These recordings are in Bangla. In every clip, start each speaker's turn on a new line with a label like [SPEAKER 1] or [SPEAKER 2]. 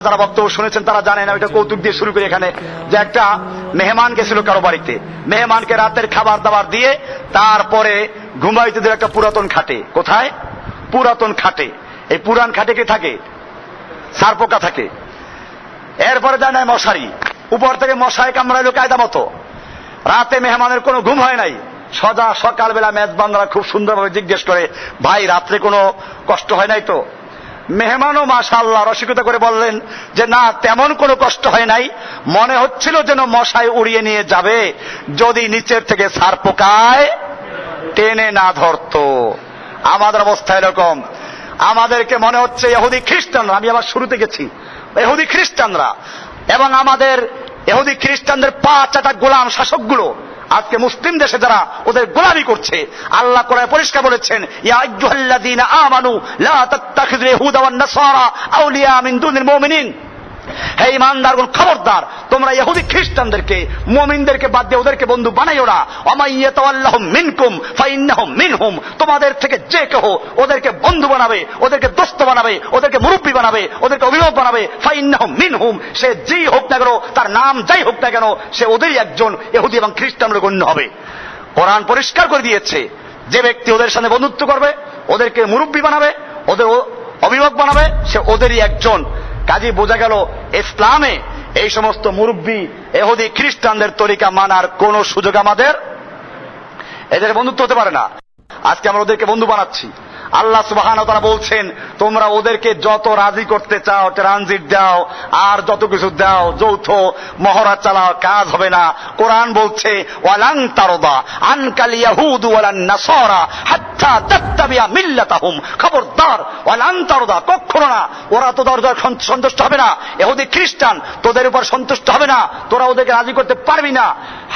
[SPEAKER 1] যারা বক্তব্য শুনেছেন তারা জানেন না, ওইটা কৌতুক দিয়ে শুরু করি এখানে, যে একটা মেহমান গেছিল কারো বাড়িতে, মেহমানকে রাতের খাবার দাবার দিয়ে তারপরে ঘুমাইতে দিল একটা পুরাতন খাটে। কোথায়? পুরাতন খাটে। এই পুরান খাটে কে থাকে? সারপোকা থাকে। এরপরে যায় না মশারি, উপর থেকে মশায় কামড়াইলো কায়দা মতো। রাতে মেহমানের কোনো ঘুম হয় নাই। সদা সকালবেলা মেজবানরা খুব সুন্দরভাবে জিজ্ঞেস করে, ভাই রাত্রে কোনো কষ্ট হয় নাই তো? মেহমানও মাশাআল্লাহ রসিকতা করে বললেন যে না, তেমন কোনো কষ্ট হয় নাই, মনে হচ্ছিল যেন মশায় উড়িয়ে নিয়ে যাবে যদি নিচের থেকে সারপোকায় টেনে না ধরতো। আমাদের অবস্থা এরকম, আমাদেরকে মনে হচ্ছে ইহুদি খ্রিস্টানরা, আমি আবার শুরুতে গেছি, ইহুদি খ্রিস্টানরা এবং আমাদের ইহুদি খ্রিস্টানদের পা চাটা গোলাম শাসকগুলো আজকে মুসলিম দেশে যারা ওদের গোলামি করছে, আল্লাহ কোরআনে পরিষ্কার বলেছেন, ইয়া আইয়ুহাল্লাযীনা আমানু লা তাত্তাখিযুল ইয়াহুদা ওয়ান নাসারা আউলিয়া মিন দুনিল মুমিনিন। হে ঈমানদারগণ, খবরদার, তোমরা ইহুদি খ্রিস্টানদেরকে, মুমিনদেরকে বাদ দিয়ে ওদেরকে বন্ধু বানাইও না। ওয়ামাই ইয়াতাওয়াল্লাহুম মিনকুম ফাইন্নাহুম মিনহুম। তোমাদের থেকে যে কেউ ওদেরকে বন্ধু বানাবে, ওদেরকে দোস্ত বানাবে, ওদেরকে মুরব্বী বানাবে, ওদেরকে অভিভাবক বানাবে, ফাইন্নাহুম মিনহুম, সে যেই হোক না কেন, তার নাম যাই হোক না কেন, সে ওদেরই একজন ইহুদি এবং খ্রিস্টানরা গণ্য হবে। কোরআন পরিষ্কার করে দিয়েছে, যে ব্যক্তি ওদের সাথে বন্ধুত্ব করবে, ওদেরকে মুরব্বী বানাবে, ওদের অভিভাবক বানাবে, সে ওদেরই একজন। কাজে বোঝা গেল ইসলামে এই সমস্ত মুরব্বী ইহুদি খ্রিস্টানদের তরিকা মানার কোন সুযোগ আমাদের, এদের বন্ধুত্ব হতে পারে না। আজকে আমরা ওদেরকে বন্ধু বানাচ্ছি। আল্লাহ সুবহানাহু ওয়া তাআলা বলছেন, তোমরা ওদেরকে যত রাজি করতে চাও, ট্রানজিট দাও আর যত কিছু দাও, যৌথ মহড়া চালাও, কাজ হবে না। কোরআন বলছে, ওয়ালান তারদা আনকাল ইয়াহুদু ওয়ালান নাসারা হাত্তা তাত্তাবিয়া মিল্লাতাহুম। খবরদার, ওয়ালান তারদা, কখনো না, ওরা তো দরজার সন্তুষ্ট হবে না, ইহুদি খ্রিস্টান তোদের উপর সন্তুষ্ট হবে না, তোরা ওদেরকে রাজি করতে পারবি না।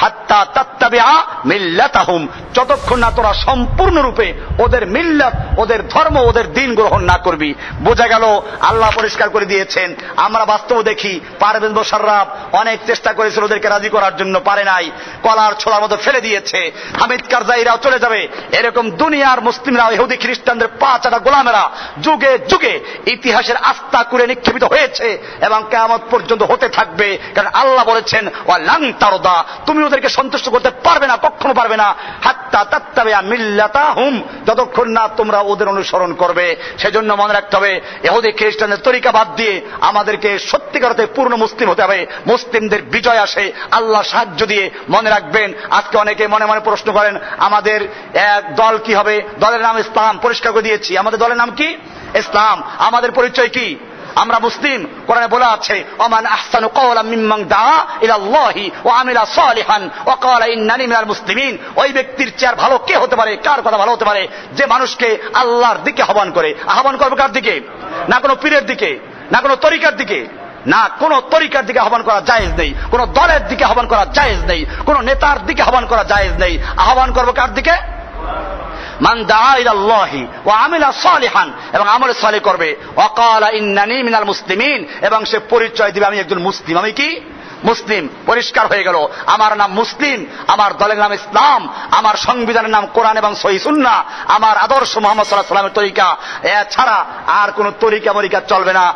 [SPEAKER 1] হাত্তা তাত্তাবিয়া মিল্লাতাহুম, যতক্ষণ না তোরা সম্পূর্ণরূপে ওদের মিল্লাত, ওদের ধর্ম, ওদের দিন গ্রহণ না করবি। বোঝা গেল আল্লাহ পরিষ্কার করে দিয়েছেন। আমরা বাস্তব দেখি, পারভেজ মোশাররফ অনেক চেষ্টা করেছিল ওদেরকে রাজি করার জন্য, পারে নাই, কলার ছোলার মতো ফেলে দিয়েছে। হামিদ কারজাইরাও চলে যাবে। এরকম দুনিয়ার মুসলিমরা, ইহুদি খ্রিস্টানদের পা চাটা গোলামেরা যুগে যুগে ইতিহাসের আস্থা করে নিক্ষেপিত হয়েছে এবং কিয়ামত পর্যন্ত হতে থাকবে। কারণ আল্লাহ বলেছেন, ওয়ালান তারদা, তুমি ওদেরকে সন্তুষ্ট করতে পারবে না, কখনো পারবে না, হাত্তা তাত্তাবিয়া মিল্লাতাহুম, যতক্ষণ না তোমরা ওদের অনুসরণ করবে। সেজন্য মনে রাখতে হবে, ইহুদি খ্রিস্টানদের তরিকা বাদ দিয়ে আমাদেরকে সত্যিকার অর্থে পূর্ণ মুসলিম হতে হবে। মুসলিমদের বিজয় আসে আল্লাহ সাহায্য দিয়ে। মনে রাখবেন, আজকে অনেকে মনে মনে প্রশ্ন করেন, আমাদের এক দল কি হবে? দলের নাম ইসলাম, পরিষ্কার করে দিয়েছি। আমাদের দলের নাম কি? ইসলাম। আমাদের পরিচয় কি? আমরা মুসলিম। কোরআনে বলা আছে, ওমান আহসানু কওলাম মিম্মান দাআ ইলাল্লাহি ওয়া আমিলা সালিহান ওয়া ক্বালা ইন্নানি মিনাল মুসলিমিন। ওই ব্যক্তির চেয়ে ভালো কে হতে পারে? কার কথা ভালো হতে পারে? যে মানুষকে আল্লাহর দিকে আহ্বান করে। আহ্বান করবে কার দিকে? না কোনো পীরের দিকে, না কোনো তরিকার দিকে, না কোন তরিকার দিকে আহ্বান করা জায়েজ নেই, কোন দলের দিকে আহ্বান করা জায়েজ নেই, কোন নেতার দিকে আহ্বান করা জায়েজ নেই। আহ্বান করবে কার দিকে? মান দাআ ইলাল্লাহি ওয়া আমিলা সালিহান, এবং আমল সালেহ করবে। ওয়া ক্বালা ইন্নানি মিনাল মুসলিমিন, এবং সে পরিচয় দিবে আমি একজন মুসলিম। আমি কি? মুসলিম। পরিষ্কার হয়ে গেল, আমার নাম মুসলিম, আমার দলের নাম ইসলাম, আমার সংবিধানের নাম কোরআন এবং সহিহ সুন্নাহ, আমার আদর্শ মুহাম্মদ সাল্লাল্লাহু আলাইহি ওয়াসাল্লামের তরিকা। এছাড়া আর কোন তরিকা মরিকা চলবে না।